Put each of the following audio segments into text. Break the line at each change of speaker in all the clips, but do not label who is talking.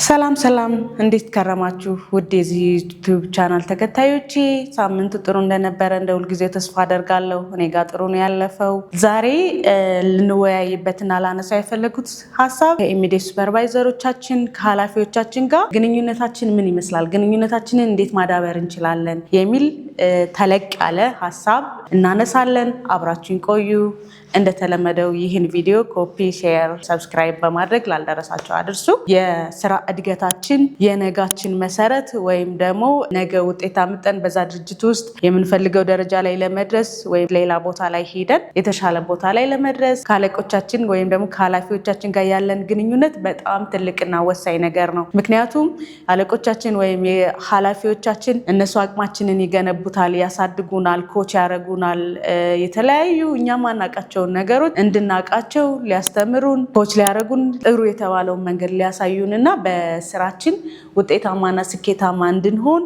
ሰላም እንዴት ከረማችሁ ውድ የዚህ ዩቲዩብ ቻናል ተከታዮቼ ሳምንቱ ጥሩ እንደነበረ እንደሁል ጊዜ ተስፋ አደርጋለሁ እኔ ጋር ጥሩ ነው ያለፈው ዛሬ ልንወያይበትና ላነሳ የፈለኩት ሐሳብ ከኢሚዲየት ሱፐርቫይዘሮቻችን ከኃላፊዎቻችን ጋር ግንኙነታችን ምን ይመስላል ግንኙነታችንን እንዴት ማዳበር እንችላለን የሚል ተለቅ ያለ ሐሳብ እናነሳለን አብራችሁን ቆዩ እንደተለመደው ይህን ቪዲዮ ኮፒ ሼር ሰብስክራይብ በማድረግ ላልደረሳችሁ አድርሱ የሥራ እድገታችን የነጋችን መሰረት ወይም ደግሞ ነገ ውጤት አምጠን በዛ ድርጅት ውስጥ የምንፈልገው ደረጃ ላይ ለመድረስ ወይም ሌላ ቦታ ላይ ሄደን የተሻለ ቦታ ላይ ለመድረስ ካለቆቻችን ወይም ደግሞ ከኃላፊዎቻችን ጋር ያለን ግንኙነት በጣም ትልቅና ወሳኝ ነገር ነው ምክንያቱም አለቆቻችን ወይም የኃላፊዎቻችን እነሱ አቅማችንን ይገነቡታል ያሳድጉናል ኮች ያረጉናል የተለያዩ እኛም ማናቃቸው ነገሮች እንድናቃቸው ሊያስተምሩን ኮች ሊያረጉን ጥሩ የተባለው መንገድ ሊያሳዩንና በስራችን ውጤታማና ስኬታማ እንድንሆን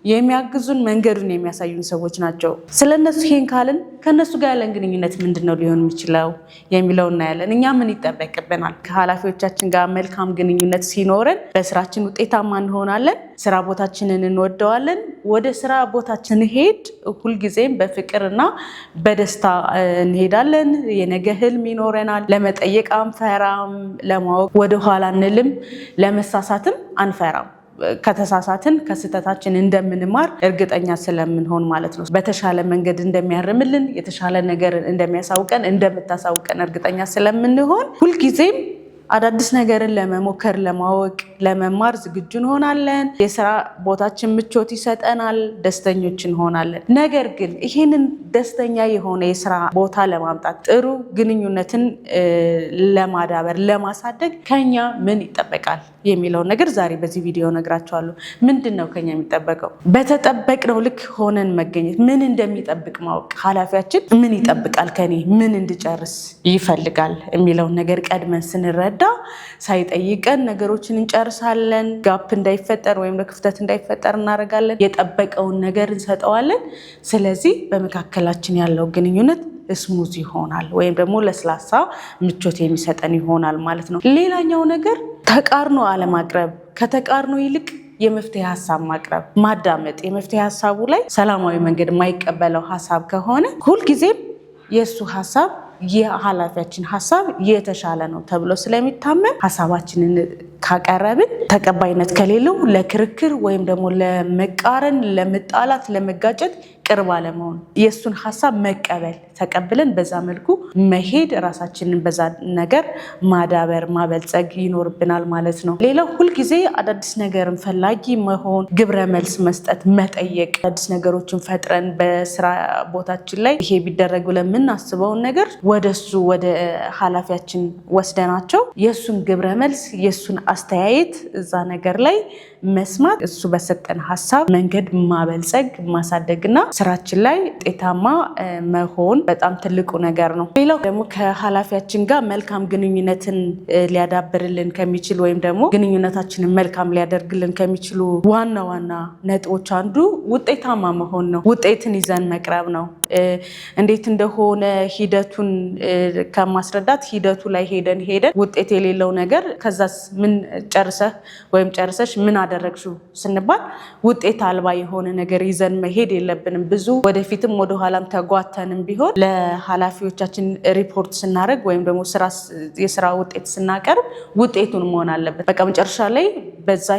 የሚያግዙን መንገዱን የሚያሳዩን ሰዎች ናቸው ስለነሱ ይሄን ካልን ከነሱ ጋር ያለን ግንኙነት ምንድነው ሊሆን የሚችለው የሚለው እናያለን እኛ ምን ይጠበቅብናል ከኃላፊዎቻችን ጋር መልካም ግንኙነት ሲኖረን በስራችን ውጤታማ እንሆናለን ስራ ቦታችንን እንወደዋለን ወደ ስራ ቦታችን ሄድ ሁሉ ጊዜም በፍቅርና በደስታ እንሄዳለን የነገ ህልም ይኖረናል ለመጠየቅ አንፈራም ለማወቅ ወደ ኋላ እንልም ለመሳሳትም አንፈራም ከተሳሳትን ከስተታችን እንደምንማር እርግጠኛ ስለምንሆን ማለት ነው በተሻለ መንገድ እንደሚያርምልን የተሻለ ነገር እንደሚያሳውቀን እንደምታሳውቀን እርግጠኛ ስለምንሆን ሁሉ ጊዜም አዳዲስ ነገርን ለመሞከር ለማወቅ ለመማር ዝግጁ እንሆናለን የሥራ ቦታችን ምቾት ይሰጠናል ደስተኞች እንሆናለን ነገር ግን ይሄንን ደስተኛ የሆነ የሥራ ቦታ ለማምጣት ጥሩ ግንኙነትን ለማዳበር ለማሳደግ ከኛ ምን ይጠበቃል የሚለውን ነገር ዛሬ በዚህ ቪዲዮ ነግራችኋለሁ ምንድነው ከኛ የሚጠበቀው በተጠበቅነው ልክ ሆነን መገኘት ምን እንደሚጠብቅ ማወቅ ኃላፊያችን ምን ይጠብቃል ከኔ ምን እንድጨርስ ይፈልጋል የሚለውን ነገር ቀድመን ስንረዳ ሳይጠይቀን ነገሮችን እንጨርሳለን ጋፕ እንዳይፈጠር ወይም ለክፍተት እንዳይፈጠር እናደርጋለን የጠበቀውን ነገር እንሰጠዋለን ስለዚህ በመካከላችን ያለው ግንኙነት ስሙዝ ይሆናል ወይም ደግሞ ለስላሳ ምቾት የሚሰጠን ይሆናል ማለት ነው ሌላኛው ነገር ተቃርኖ አለማቅረብ ከተቃርኖ ይልቅ የመፍትሄ ሐሳብ ማቅረብ ማዳመጥ የመፍትሄ ሐሳቡ ላይ ሰላማዊ መንገድ የማይቀበለው ሐሳብ ከሆነ ሁሉ ጊዜ የሱ ሐሳብ የኃላፊያችን ሐሳብ የተሻለ ነው ተብሎ ስለሚታመን ሐሳባችንን ካቀረብን ተቀባይነት ከሌለው ለክርክር ወይም ደግሞ ለመቃረን ለመጣላት ለመጋጨት ቅርብ አለመሆን የሱን ሐሳብ መቀበል ተቀብለን በዛ መልኩ መሄድ ራሳችንን በዛ ነገር ማዳበር ማበልጸግ ይኖርብናል ማለት ነው ሌላው ሁሉ ጊዜ አዳዲስ ነገርን ፈላጊ መሆን ግብረ መልስ መስጠት መጠየቅ አዳዲስ ነገሮችን ፈጥረን በስራ ቦታችን ላይ ይሄ ቢደረግ ብለን የምናስበውን ነገር ወደሱ ወደ ኃላፊያችን ወስደናቸው የሱን ግብረ መልስ የሱን አስተያየት እዛ ነገር ላይ መስማት እሱ በሰጠን ሐሳብ መንገድ ማበልጸግ ማሳደግና ስራችን ላይ ውጤታማ መሆን በጣም ትልቁ ነገር ነው ሌላው ደግሞ ከኃላፊያችን ጋር መልካም ግንኙነትን ሊያዳብርልን ከሚችል ወይም ደግሞ ግንኙነታችንን መልካም ሊያደርግልን ከሚችሉ ዋና ነጥቦች አንዱ ውጤታማ መሆን ነው ውጤትን ይዘን መቅረብ ነው እንዴት እንደሆነ ሂደቱን ከማስረዳት ሂደቱ ላይ ሄደን ውጤት የሌለው ነገር ከዛስ ምን ጨርሰህ ወይም ጨርሰሽ ምን አደረግሽው ስንባል ውጤት አልባ የሆነ ነገር ይዘን መሄድ የለብንም ብዙ ወደፊትም ወደ ኋላም ተጓተንም ቢሆን ለኃላፊዎቻችን ሪፖርት ስናደርግ ወይም ደግሞ የሥራ ውጤት ስናቀርብ ውጤቱን መሆን አለበት በቃ መጨረሻ ላይ በዛ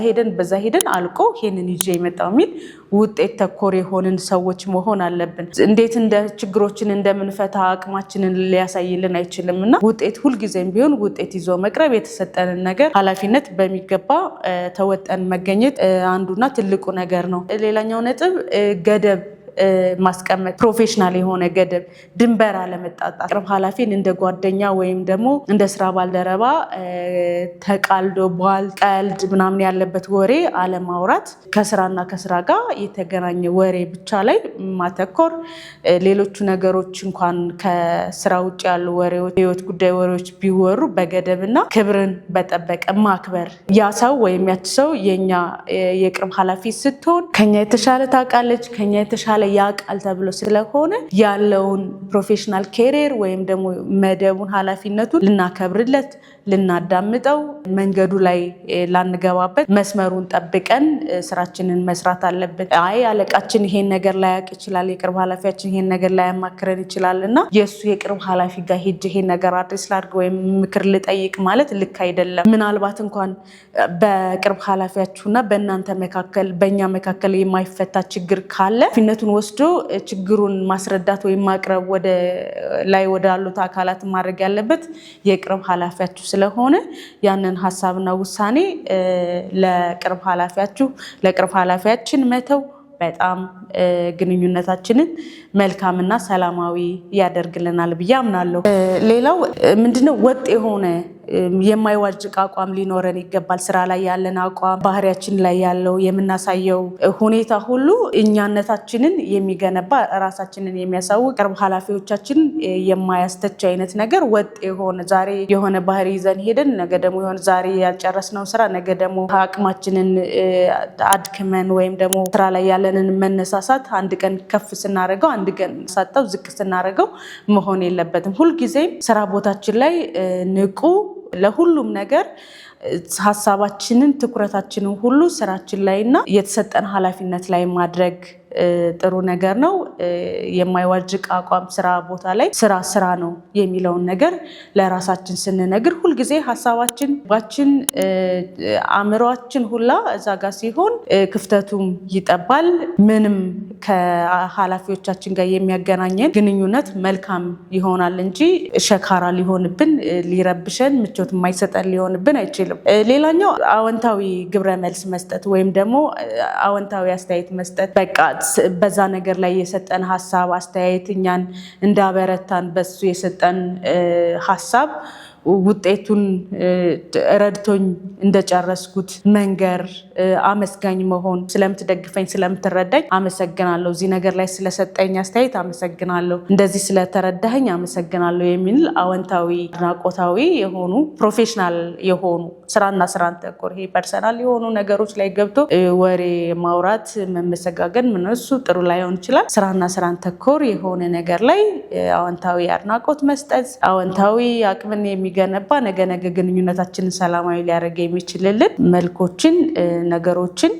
ሄደን አልቆ ይሄንን ይዤ የመጣው ሚል ውጤት ተኮር የሆንን ሰዎች መሆን አለብን እንዴት እንደ ችግሮችን እንደምንፈታ አቅማችንን ሊያሳይልን አይችልምና ውጤት ሁሉ ጊዜም ቢሆን ውጤት ይዞ መቅረብ የተሰጠንን ነገር ኃላፊነት በሚገባ ተወጠን መገኘት አንዱና ትልቁ ነገር ነው ሌላኛው ነጥብ ገደብ ማስቀመጥ ፕሮፌሽናል የሆነ ገደብ ድንበር አለመጣጣት ቅርብ ኃላፊን እንደ ጓደኛ ወይም ደግሞ እንደ ስራ ባልደረባ ተቃልዶ ቀልድ ምናምን ያለበት ወሬ አለማውራት ከስራና ከስራ ጋር የተገናኘ ወሬ ብቻ ላይ ማተኮር ሌሎቹ ነገሮች እንኳን ከስራ ውጭ ያሉ ወሬዎች የህይወት ጉዳይ ወሬዎች ቢወሩ በገደብና ክብርን በጠበቀ ማክበር ያ ሰው ወይም ያች ሰው የኛ የቅርብ ኃላፊ ስትሆን ከኛ የተሻለ ታውቃለች ከኛ የተሻለ ያቃል ተብሎ ስለሆነ ያለውን ፕሮፌሽናል ካሪየር ወይም ደግሞ መደቡን ኃላፊነቱን ልናከብርለት ልናዳምጠው መንገዱ ላይ ላንገባበት መስመሩን ጠብቀን ስራችንን መስራት አለብን። አይ አለቃችን ይሄን ነገር ላያውቅ ይችላል፣ የቅርብ ኃላፊያችን ይሄን ነገር ላያማክረን ይችላልና የሱ የቅርብ ኃላፊ ጋር ሄጄ ይሄን ነገር አድርስ ላድርግ ወይም ምክር ልጠይቅ ማለት ልክ አይደለም። ምናልባት እንኳን በቅርብ ኃላፊያችሁና በእናንተ መካከል በእኛ መካከል የማይፈታ ችግር ካለ ኃላፊነቱን ወስዶ ችግሩን ማስረዳት ወይም ማቅረብ ወደ ላይ ወዳሉት አካላት ማድረግ ያለበት የቅርብ ኃላፊያችሁ ስለሆነ ያንን ሐሳብና ውሳኔ ለቅርብ ኃላፊያችን መተው በጣም ግንኙነታችንን መልካምና ሰላማዊ ያደርግልናል ብዬ አምናለሁ። ሌላው ምንድነው ወጥ የሆነ የማይዋጅቅ አቋም ሊኖረን ይገባል። ስራ ላይ ያለን አቋም፣ ባህሪያችን ላይ ያለው የምናሳየው ሁኔታ ሁሉ እኛነታችንን የሚገነባ ራሳችንን የሚያሳውቅ ቅርብ ኃላፊዎቻችን የማያስተች አይነት ነገር ወጥ የሆነ ዛሬ የሆነ ባህሪ ይዘን ሄደን ነገ ደግሞ የሆነ ዛሬ ያልጨረስነው ስራ ነገ ደግሞ አቅማችንን አድክመን ወይም ደግሞ ስራ ላይ ያለንን መነሳሳት አንድ ቀን ከፍ ስናደርገው አንድ ቀን ሳጣው ዝቅ ስናደርገው መሆን የለበትም። ሁልጊዜም ስራ ቦታችን ላይ ንቁ ለሁሉም ነገር ሐሳባችንን ትኩረታችንን ሁሉ ስራችን ላይና የተሰጠን ኃላፊነት ላይ ማድረግ ጥሩ ነገር ነው። የማይዋጅቅ አቋም ስራ ቦታ ላይ ስራ ነው የሚለውን ነገር ለራሳችን ስንነግር ሁልጊዜ ሐሳባችን አእምሮአችን ሁላ እዛ ጋር ሲሆን ክፍተቱም ይጠባል። ምንም ከኃላፊዎቻችን ጋር የሚያገናኘን ግንኙነት መልካም ይሆናል እንጂ ሸካራ ሊሆንብን ሊረብሸን ምቾት የማይሰጠን ሊሆንብን አይችልም። ሌላኛው አዎንታዊ ግብረ መልስ መስጠት ወይም ደግሞ አዎንታዊ አስተያየት መስጠት በቃ በዛ ነገር ላይ የሰጠን ሐሳብ አስተያየት እኛን እንዳበረታን በሱ የሰጠን ሐሳብ ውጤቱን ረድቶኝ እንደጨረስኩት መንገር አመስጋኝ መሆን ስለምትደግፈኝ ስለምትረዳኝ አመሰግናለሁ፣ እዚህ ነገር ላይ ስለሰጠኝ አስተያየት አመሰግናለሁ፣ እንደዚህ ስለተረዳኸኝ አመሰግናለሁ የሚል አዎንታዊ አድናቆታዊ የሆኑ ፕሮፌሽናል የሆኑ ስራና ስራን ተኮር ይሄ ፐርሰናል የሆኑ ነገሮች ላይ ገብቶ ወሬ ማውራት መመሰጋገን ምንሱ ጥሩ ላይሆን ይችላል። ስራና ስራን ተኮር የሆነ ነገር ላይ አዎንታዊ አድናቆት መስጠት አዎንታዊ አቅምን ገነባ ነገ ግንኙነታችንን ሰላማዊ ሊያደርግ የሚችልልን መልኮችን ነገሮችን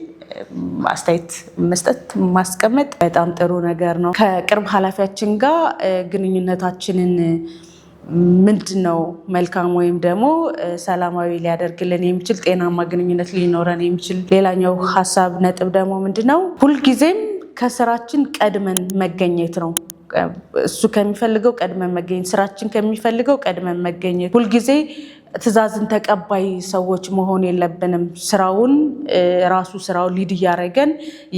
አስተያየት መስጠት ማስቀመጥ በጣም ጥሩ ነገር ነው። ከቅርብ ኃላፊያችን ጋር ግንኙነታችንን ምንድነው መልካም ወይም ደግሞ ሰላማዊ ሊያደርግልን የሚችል ጤናማ ግንኙነት ሊኖረን የሚችል ሌላኛው ሐሳብ ነጥብ ደግሞ ምንድነው ሁልጊዜም ከስራችን ቀድመን መገኘት ነው። እሱ ከሚፈልገው ቀድመን መገኘት፣ ስራችን ከሚፈልገው ቀድመን መገኘት። ሁልጊዜ ትዕዛዝን ተቀባይ ሰዎች መሆን የለብንም። ስራውን ሊድ እያደረገን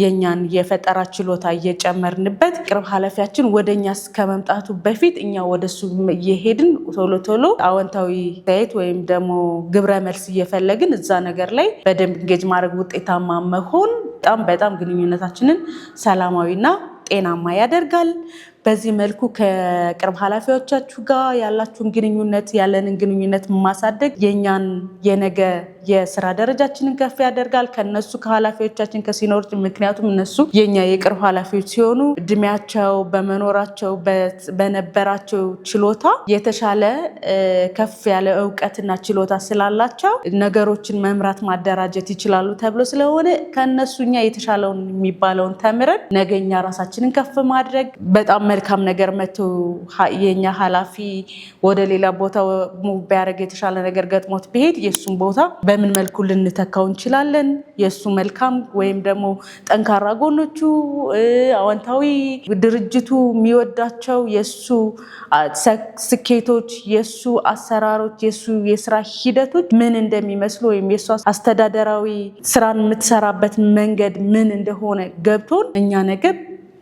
የኛን የፈጠራ ችሎታ እየጨመርንበት ቅርብ ኃላፊያችን ወደኛ ከመምጣቱ በፊት እኛ ወደሱ እየሄድን ቶሎ አዎንታዊ አስተያየት ወይም ደግሞ ግብረ መልስ እየፈለግን እዛ ነገር ላይ በደንብ እንጌጅ ማድረግ ውጤታማ መሆን በጣም ግንኙነታችንን ሰላማዊና ጤናማ ያደርጋል። በዚህ መልኩ ከቅርብ ኃላፊዎቻችሁ ጋር ያለንን ግንኙነት ማሳደግ የኛን የነገ የስራ ደረጃችንን ከፍ ያደርጋል። ከነሱ ከኃላፊዎቻችን ከሲኖር ምክንያቱም እነሱ የኛ የቅርብ ኃላፊዎች ሲሆኑ እድሜያቸው በመኖራቸው በነበራቸው ችሎታ የተሻለ ከፍ ያለ እውቀትና ችሎታ ስላላቸው ነገሮችን መምራት ማደራጀት ይችላሉ ተብሎ ስለሆነ ከነሱ እኛ የተሻለውን የሚባለውን ተምረን ነገኛ ራሳችንን ከፍ ማድረግ በጣም መልካም ነገር መቶ የኛ ኃላፊ ወደ ሌላ ቦታ ቢያደርግ የተሻለ ነገር ገጥሞት ቢሄድ የሱን ቦታ በምን መልኩ ልንተካው እንችላለን? የሱ መልካም ወይም ደግሞ ጠንካራ ጎኖቹ አዎንታዊ ድርጅቱ የሚወዳቸው የሱ ስኬቶች፣ የሱ አሰራሮች፣ የሱ የስራ ሂደቶች ምን እንደሚመስሉ ወይም የሱ አስተዳደራዊ ስራን የምትሰራበት መንገድ ምን እንደሆነ ገብቶን እኛ ነገር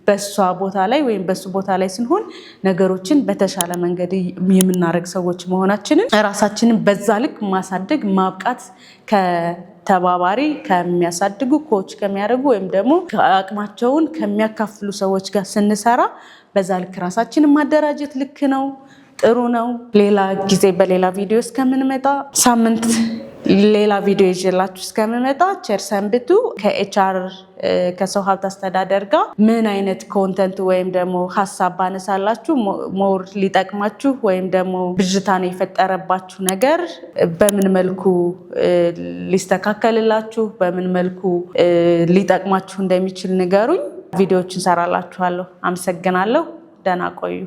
በሷ ቦታ ላይ ወይም በሱ ቦታ ላይ ስንሆን ነገሮችን በተሻለ መንገድ የምናደርግ ሰዎች መሆናችንን ራሳችንን በዛ ልክ ማሳደግ ማብቃት ከተባባሪ ከሚያሳድጉ ኮች ከሚያደርጉ ወይም ደግሞ አቅማቸውን ከሚያካፍሉ ሰዎች ጋር ስንሰራ በዛ ልክ ራሳችንን ማደራጀት ልክ ነው። ጥሩ ነው። ሌላ ጊዜ በሌላ ቪዲዮ እስከምንመጣ ሳምንት ሌላ ቪዲዮ ይዤላችሁ እስከምመጣ ቸር ሰንብቱ። ከኤችአር ከሰው ሀብት አስተዳደር ጋር ምን አይነት ኮንተንት ወይም ደግሞ ሀሳብ ባነሳላችሁ ሞር ሊጠቅማችሁ ወይም ደግሞ ብዥታን የፈጠረባችሁ ነገር በምን መልኩ ሊስተካከልላችሁ በምን መልኩ ሊጠቅማችሁ እንደሚችል ንገሩኝ። ቪዲዮዎችን ሰራላችኋለሁ። አመሰግናለሁ። ደህና ቆዩ።